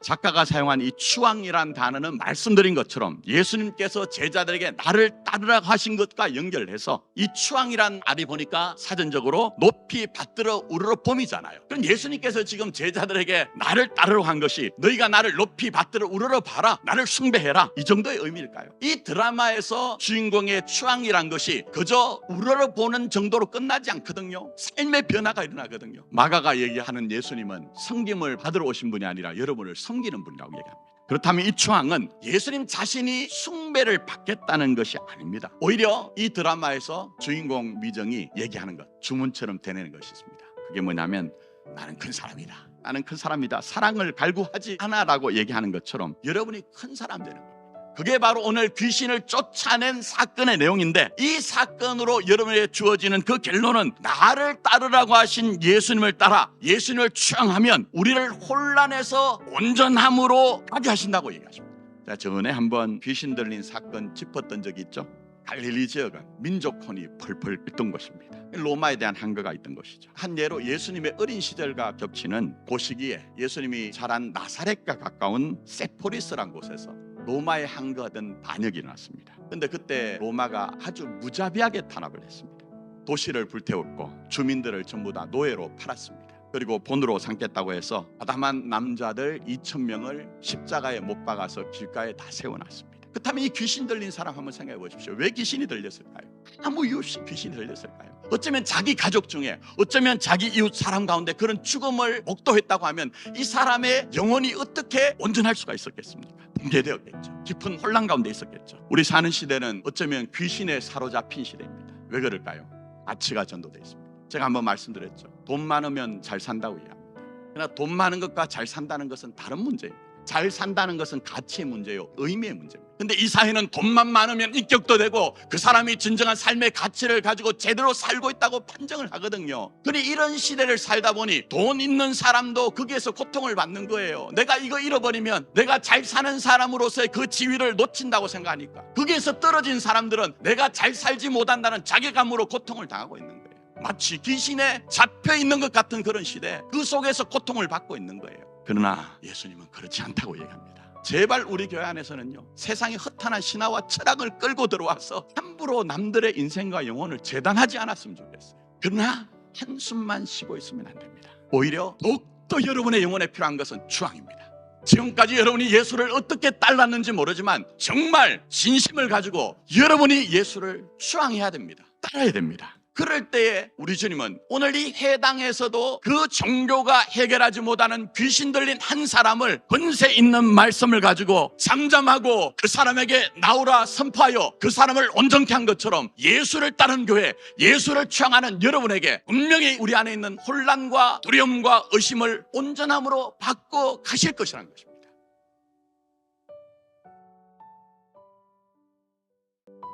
작가가 사용한 이 추앙이란 단어는 말씀드린 것처럼 예수님께서 제자들에게 나를 따르라 하신 것과 연결해서 이 추앙이란 말이 보니까 사전적으로 높이 받들어 우러러 봄이잖아요. 그럼 예수님께서 지금 제자들에게 나를 따르라 한 것이 너희가 나를 높이 받들어 우러러 봐라, 나를 숭배해라, 이 정도의 의미일까요? 이 드라마에서 주인공의 추앙이란 것이 그저 우러러 보는 정도로 끝나지 않거든요. 삶의 변화가 일어나거든요. 마가가 얘기하는 예수님은 섬김을 받으러 오신 분이 아니라 여러분을 섬기는 분이라고 얘기합니다. 그렇다면 이 추앙은 예수님 자신이 숭배를 받겠다는 것이 아닙니다. 오히려 이 드라마에서 주인공 미정이 얘기하는 것, 주문처럼 되뇌는 것이 있습니다. 그게 뭐냐면 나는 큰 사람이다, 나는 큰 사람이다, 사랑을 갈구하지 않아 라고 얘기하는 것처럼 여러분이 큰 사람 되는 겁니다. 그게 바로 오늘 귀신을 쫓아낸 사건의 내용인데, 이 사건으로 여러분에게 주어지는 그 결론은 나를 따르라고 하신 예수님을 따라 예수님을 추앙하면 우리를 혼란에서 온전함으로 가게 하신다고 얘기하십니다. 자, 전에 한번 귀신 들린 사건 짚었던 적이 있죠. 갈릴리 지역은 민족혼이 펄펄 있던 곳입니다. 로마에 대한 한거가 있던 것이죠. 한 예로 예수님의 어린 시절과 겹치는 그 시기에 예수님이 자란 나사렛과 가까운 세포리스란 곳에서 로마에 항거하던 반역이 일어났습니다. 그런데 그때 로마가 아주 무자비하게 탄압을 했습니다. 도시를 불태웠고 주민들을 전부 다 노예로 팔았습니다. 그리고 본으로 삼겠다고 해서 아담한 남자들 2,000명을 십자가에 못 박아서 길가에 다 세워놨습니다. 그렇다면 이 귀신 들린 사람 한번 생각해 보십시오. 왜 귀신이 들렸을까요? 아무 이유 없이 귀신이 들렸을까요? 어쩌면 자기 가족 중에, 어쩌면 자기 이웃 사람 가운데 그런 죽음을 목도했다고 하면 이 사람의 영혼이 어떻게 온전할 수가 있었겠습니까? 붕괴되었겠죠. 깊은 혼란 가운데 있었겠죠. 우리 사는 시대는 어쩌면 귀신에 사로잡힌 시대입니다. 왜 그럴까요? 가치가 전도되어 있습니다. 제가 한번 말씀드렸죠. 돈 많으면 잘 산다고 얘기합니다. 그러나 돈 많은 것과 잘 산다는 것은 다른 문제입니다. 잘 산다는 것은 가치의 문제요, 의미의 문제입니다. 근데 이 사회는 돈만 많으면 인격도 되고 그 사람이 진정한 삶의 가치를 가지고 제대로 살고 있다고 판정을 하거든요. 그런데 이런 시대를 살다 보니 돈 있는 사람도 거기에서 고통을 받는 거예요. 내가 이거 잃어버리면 내가 잘 사는 사람으로서의 그 지위를 놓친다고 생각하니까 거기에서 떨어진 사람들은 내가 잘 살지 못한다는 자괴감으로 고통을 당하고 있는 거예요. 마치 귀신에 잡혀있는 것 같은 그런 시대, 그 속에서 고통을 받고 있는 거예요. 그러나 예수님은 그렇지 않다고 얘기합니다. 제발 우리 교회 안에서는요, 세상의 허탄한 신화와 철학을 끌고 들어와서 함부로 남들의 인생과 영혼을 재단하지 않았으면 좋겠어요. 그러나 한숨만 쉬고 있으면 안 됩니다. 오히려 더욱더 여러분의 영혼에 필요한 것은 추앙입니다. 지금까지 여러분이 예수를 어떻게 따랐는지 모르지만 정말 진심을 가지고 여러분이 예수를 추앙해야 됩니다. 따라야 됩니다. 그럴 때에 우리 주님은 오늘 이 회당에서도 그 종교가 해결하지 못하는 귀신 들린 한 사람을 권세 있는 말씀을 가지고 잠잠하고 그 사람에게 나오라 선포하여 그 사람을 온전케 한 것처럼 예수를 따르는 교회, 예수를 추앙하는 여러분에게 분명히 우리 안에 있는 혼란과 두려움과 의심을 온전함으로 바꿔 가실 것이라는 것입니다.